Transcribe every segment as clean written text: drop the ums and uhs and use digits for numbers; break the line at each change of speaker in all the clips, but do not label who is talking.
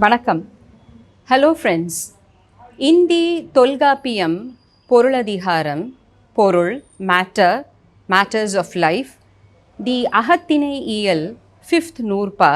வணக்கம். Hello friends. Hindi Tolkappiyam பொருளதிகாரம் பொருள் matter matters of life the அகத்திணை இயல் 5th நூற்பா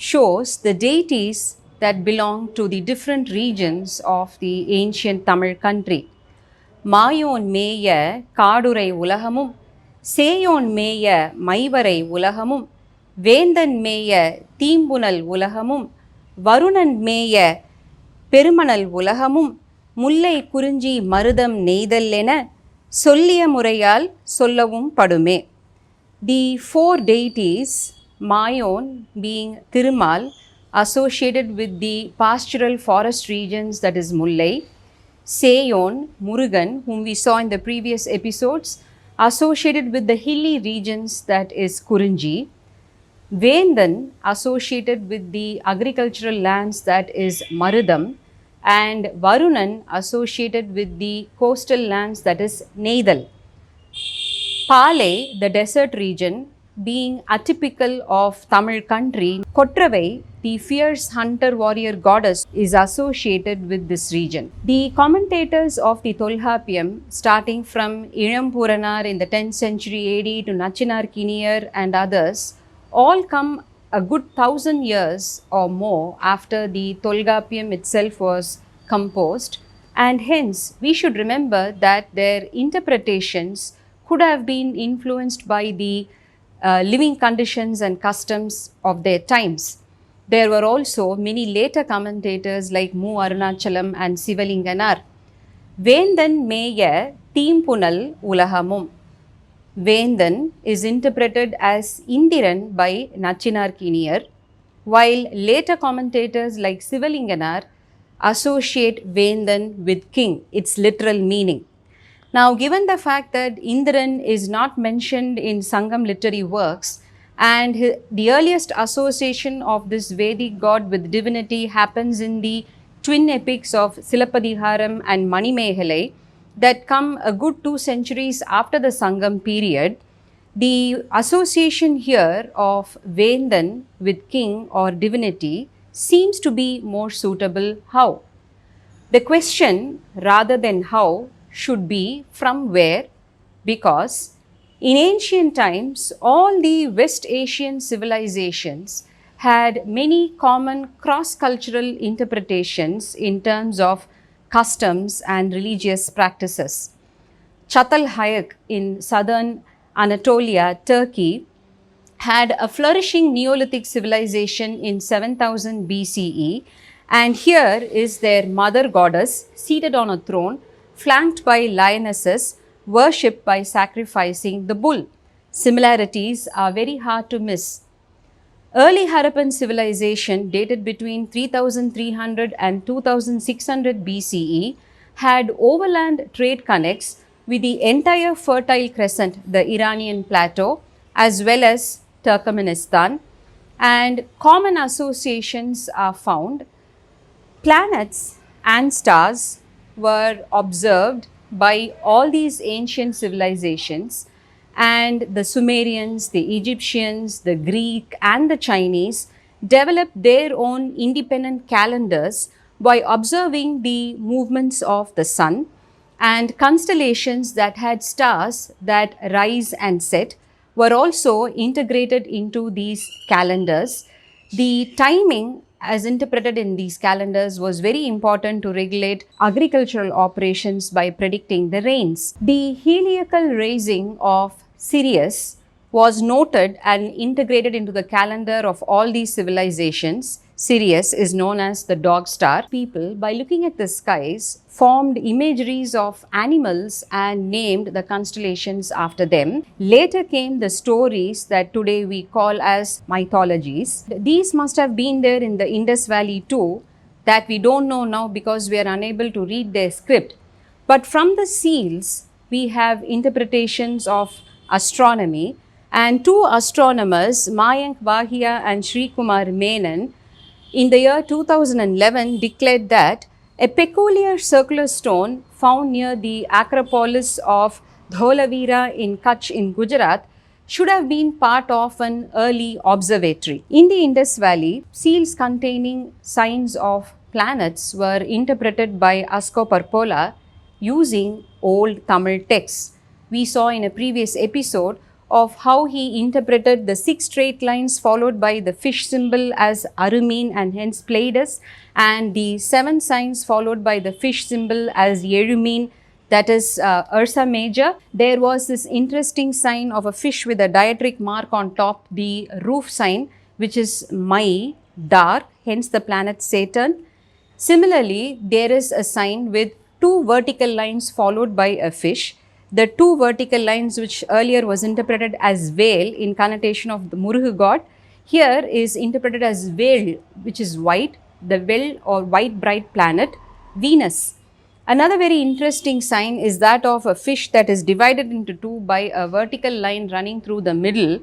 shows the deities that belong to the different regions of the ancient Tamil country. மாயோன் மேய காடுரை உலகமும் சேயோன் மேய மைவரை உலகமும் வேந்தன் மேய தீம்புனல் உலகமும் வருணன் மேய பெருமணல் உலகமும் முல்லை குறிஞ்சி மருதம் நெய்தல் என சொல்லிய முறையால் சொல்லவும் படுமே. The four deities, Mayon being Thirumal, associated with the pastoral forest regions that is Mullai, Seyon, Murugan, whom we saw in the previous episodes, associated with the hilly regions that is Kurinji, Vendan associated with the agricultural lands that is Marudam, and Varunan associated with the coastal lands that is Neidal. Pale, the desert region, being atypical of Tamil country, Kottravai, the fierce hunter-warrior goddess, is associated with this region. The commentators of the Tolkappiyam, starting from Ilampuranar in the 10th century AD to Nachinar Kiniyar and others, all come a good 1,000 years or more after the Tolkappiyam itself was composed, and hence we should remember that their interpretations could have been influenced by the living conditions and customs of their times. There were also many later commentators like Mu Arunachalam and Sivalinganar. Vendan Meya Teempunal Ulahamum. Vendan is interpreted as Indiran by Nachinar Kiniyar, while later commentators like Sivalinganar associate Vendan with king, its literal meaning. Now, given the fact that Indiran is not mentioned in Sangam literary works, and the earliest association of this Vedic god with divinity happens in the twin epics of Silappadigaram and Manimehalai that come a good 2 centuries after the Sangam period, the association here of Vendan with king or divinity seems to be more suitable. How? The question, rather than how, should be from where, because in ancient times all the West Asian civilizations had many common cross-cultural interpretations in terms of customs and religious practices. Çatalhöyük in southern Anatolia, Turkey, had a flourishing Neolithic civilization in 7000 BCE, and here is their mother goddess seated on a throne, flanked by lionesses, worshipped by sacrificing the bull. Similarities are very hard to miss. Early Harappan civilization, dated between 3300 and 2600 BCE, had overland trade connects with the entire Fertile Crescent, the Iranian plateau, as well as Turkmenistan, and common associations are found. Planets and stars were observed by all these ancient civilizations, and the Sumerians, the Egyptians, the Greek and the Chinese developed their own independent calendars by observing the movements of the sun, and constellations that had stars that rise and set were also integrated into these calendars. The timing as interpreted in these calendars was very important to regulate agricultural operations by predicting the rains. The heliacal raising of Sirius was noted and integrated into the calendar of all these civilizations. Sirius is known as the dog star. People, by looking at the skies, formed imageries of animals and named the constellations after them. Later came the stories that today we call as mythologies. These must have been there in the Indus Valley too, that we don't know now because we are unable to read their script. But from the seals, we have interpretations of astronomy, and two astronomers, Mayank Vahia and Sri Kumar Menon, in the year 2011 declared that a peculiar circular stone found near the Acropolis of Dholavira in Kutch in Gujarat should have been part of an early observatory. In the Indus Valley, seals containing signs of planets were interpreted by Ascoperpola using old Tamil texts. We saw in a previous episode of how he interpreted the 6 straight lines followed by the fish symbol as Arumin and hence Pleiades, and the 7 signs followed by the fish symbol as Erumin, that is Ursa Major. There was this interesting sign of a fish with a diacritic mark on top, the roof sign, which is Mai, dark, hence the planet Saturn. Similarly, there is a sign with 2 vertical lines followed by a fish. The 2 vertical lines, which earlier was interpreted as veil in connotation of the Murugu god, here is interpreted as veil, which is white, the veil or white bright planet, Venus. Another very interesting sign is that of a fish that is divided into 2 by a vertical line running through the middle,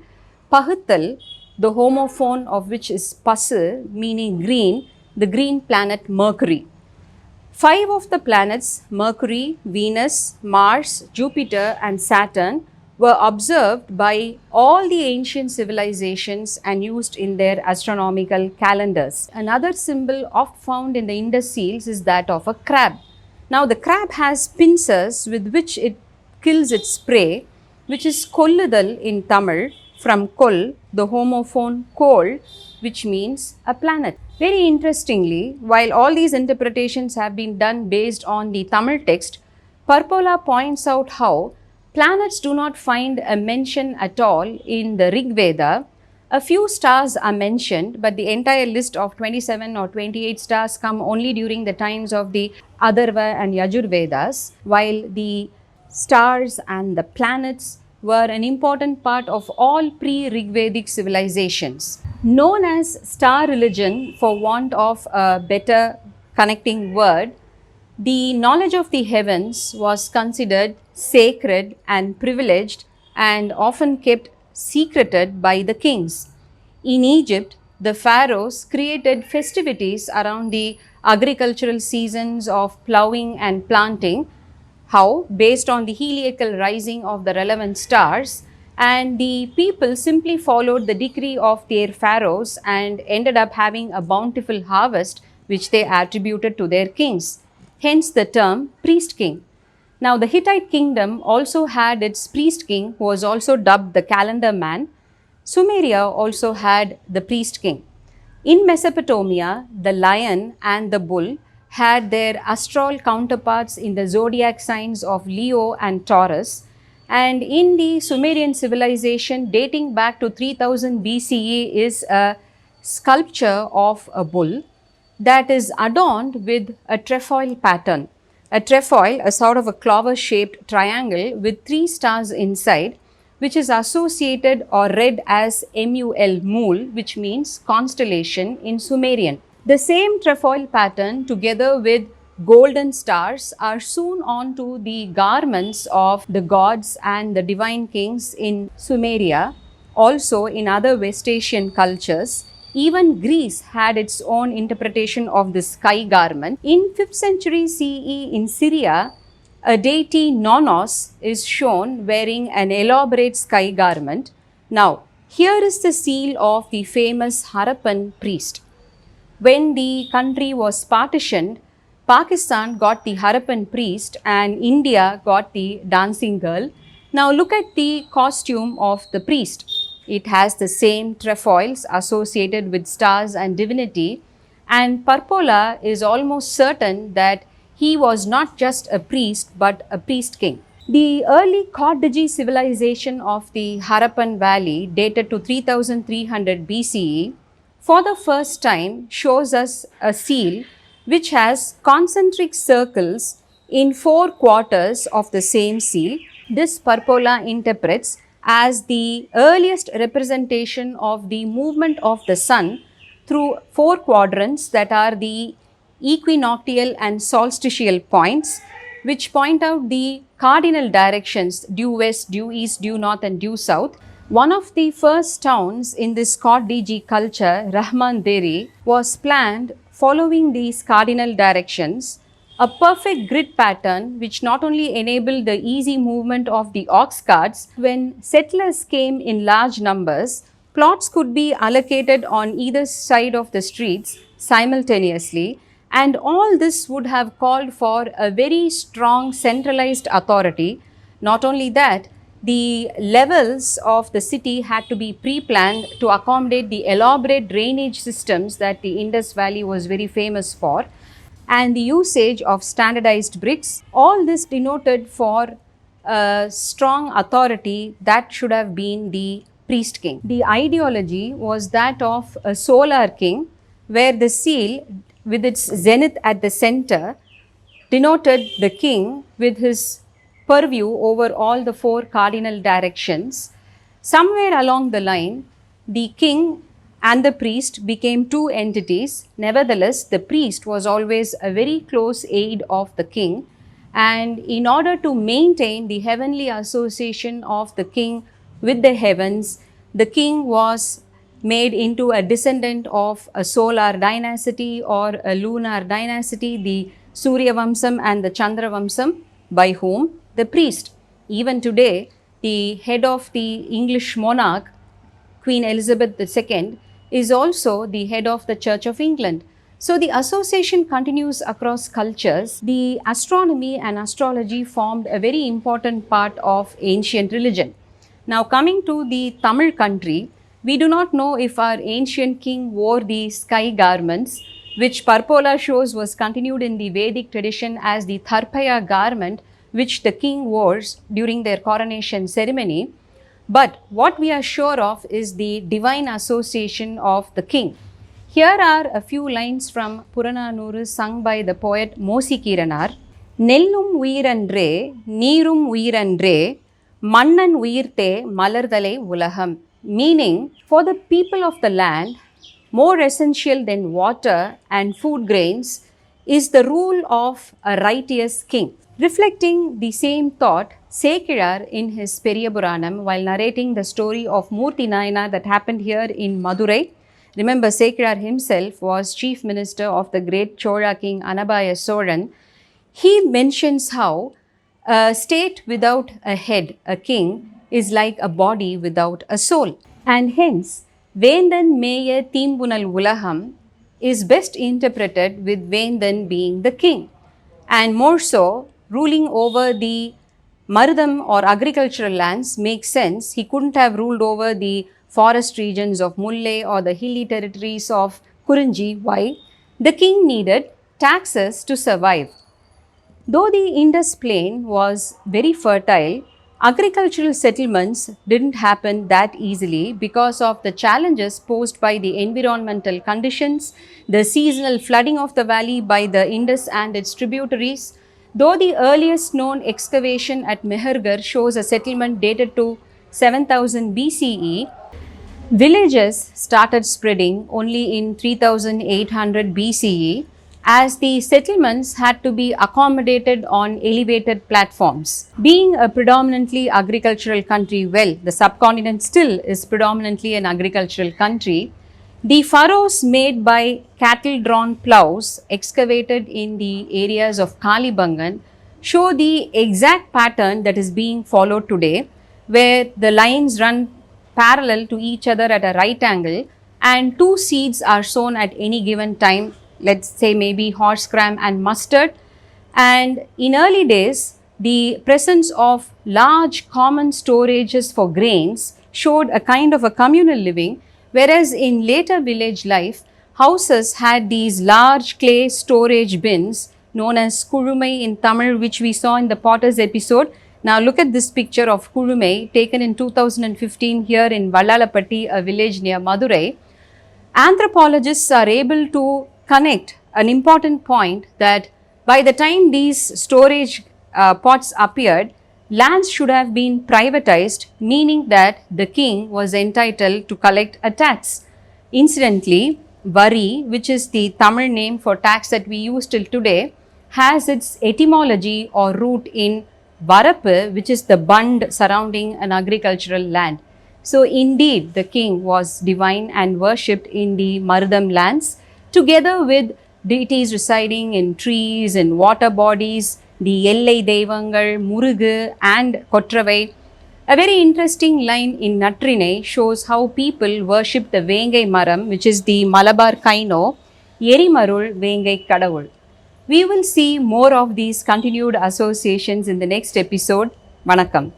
Pahuttal, the homophone of which is Pasu, meaning green, the green planet Mercury. 5 of the planets, Mercury, Venus, Mars, Jupiter and Saturn, were observed by all the ancient civilizations and used in their astronomical calendars. Another symbol oft found in the Indus seals is that of a crab. Now the crab has pincers with which it kills its prey, which is Kolludal in Tamil, from Kol, the homophone Kol, which means a planet. Very interestingly, while all these interpretations have been done based on the Tamil text, Parpola points out how planets do not find a mention at all in the Rig Veda. A few stars are mentioned, but the entire list of 27 or 28 stars come only during the times of the Atharva and Yajur Vedas, while the stars and the planets were an important part of all pre-Rigvedic civilizations. Known as star religion for want of a better connecting word, the knowledge of the heavens was considered sacred and privileged and often kept secreted by the kings. In Egypt, the pharaohs created festivities around the agricultural seasons of plowing and planting. How? Based on the heliacal rising of the relevant stars, and the people simply followed the decree of their pharaohs and ended up having a bountiful harvest which they attributed to their kings. Hence the term priest king. Now the Hittite kingdom also had its priest king, who was also dubbed the calendar man. Sumeria also had the priest king. In Mesopotamia, the lion and the bull had their astral counterparts in the zodiac signs of Leo and Taurus. And in the Sumerian civilization dating back to 3000 BCE is a sculpture of a bull that is adorned with a trefoil pattern. A trefoil, a sort of a clover-shaped triangle with 3 stars inside, which is associated or read as Mul, Mul, which means constellation in Sumerian. The same trefoil pattern together with golden stars are sewn onto the garments of the gods and the divine kings in Sumeria, also in other West Asian cultures. Even Greece had its own interpretation of the sky garment. In 5th century CE in Syria, a deity Nonos is shown wearing an elaborate sky garment. Now, here is the seal of the famous Harappan priest. When the country was partitioned, Pakistan got the Harappan priest and India got the dancing girl. Now look at the costume of the priest. It has the same trefoils associated with stars and divinity, and Parpola is almost certain that he was not just a priest but a priest king. The early Kordiji civilization of the Harappan Valley, dated to 3300 BCE, for the first time shows us a seal which has concentric circles in 4 quarters of the same seal. This Parpola interprets as the earliest representation of the movement of the sun through 4 quadrants that are the equinoctial and solstitial points, which point out the cardinal directions due west, due east, due north and due south. One of the first towns in this Kordiji culture, Rahman Deri, was planned following these cardinal directions. a perfect grid pattern which not only enabled the easy movement of the ox carts. When settlers came in large numbers, plots could be allocated on either side of the streets simultaneously, and all this would have called for a very strong centralized authority. Not only that, the levels of the city had to be pre-planned to accommodate the elaborate drainage systems that the Indus Valley was very famous for, and the usage of standardized bricks. All this denoted for a strong authority that should have been the priest king. The ideology was that of a solar king, where the seal with its zenith at the center denoted the king with his purview over all the four cardinal directions. Somewhere along the line, the king and the priest became two entities. Nevertheless, the priest was always a very close aide of the king, and in order to maintain the heavenly association of the king with the heavens, the king was made into a descendant of a solar dynasty or a lunar dynasty, the Surya Vamsam and the Chandra Vamsam, by whom the priest. Even today, the head of the English monarch, Queen Elizabeth II, is also the head of the Church of England. So the association continues across cultures. The astronomy and astrology formed a very important part of ancient religion. Now, coming to the Tamil country, we do not know if our ancient king wore the sky garments, which Parpola shows was continued in the Vedic tradition as the Tharpaya garment, which the king wore during their coronation ceremony. But what we are sure of is the divine association of the king. Here are a few lines from Purananuru sung by the poet Mosi Kiranar. Nellum uirandre, neerum uirandre, mannan uirte malardale ulaham. Meaning, for the people of the land, more essential than water and food grains is the rule of a righteous king. Reflecting the same thought, Sekilar in his Periyapuranam, while narrating the story of Murthy Nayana that happened here in Madurai, remember Sekilar himself was chief minister of the great Chola king Anabaya Soran, he mentions how a state without a head, a king, is like a body without a soul. And hence, Vendan Meya Timbunal Ulaham is best interpreted with Vendan being the king, and more so, ruling over the Marudam or agricultural lands makes sense. He couldn't have ruled over the forest regions of Mulle or the hilly territories of Kurinji. Why? The king needed taxes to survive. Though the Indus plain was very fertile, agricultural settlements didn't happen that easily because of the challenges posed by the environmental conditions, the seasonal flooding of the valley by the Indus and its tributaries. Though the earliest known excavation at Mehergarh shows a settlement dated to 7000 BCE, villages started spreading only in 3800 BCE, as the settlements had to be accommodated on elevated platforms. Being a predominantly agricultural country, well, the subcontinent still is predominantly an agricultural country, the furrows made by cattle-drawn plows excavated in the areas of Kalibangan show the exact pattern that is being followed today, where the lines run parallel to each other at a right angle and two seeds are sown at any given time, let's say maybe horse gram and mustard. And in early days, the presence of large common storages for grains showed a kind of a communal living, whereas in later village life, houses had these large clay storage bins known as Kulumai in Tamil, which we saw in the Potters episode. Now look at this picture of Kulumai taken in 2015 here in Vallalapatti, a village near Madurai. Anthropologists are able to connect an important point that by the time these storage pots appeared, lands should have been privatized, meaning that the king was entitled to collect a tax. Incidentally, Vari, which is the Tamil name for tax that we use till today, has its etymology or root in Varappu, which is the bund surrounding an agricultural land. So indeed, the king was divine and worshipped in the Marudam lands, together with deities residing in trees and water bodies, the Ellai Devangal, Murugu and Kottravai. A very interesting line in Natrinai shows how people worship the Vengai Maram, which is the Malabar Kaino, Yerimarul Vengai Kadavul. We will see more of these continued associations in the next episode. Vanakkam.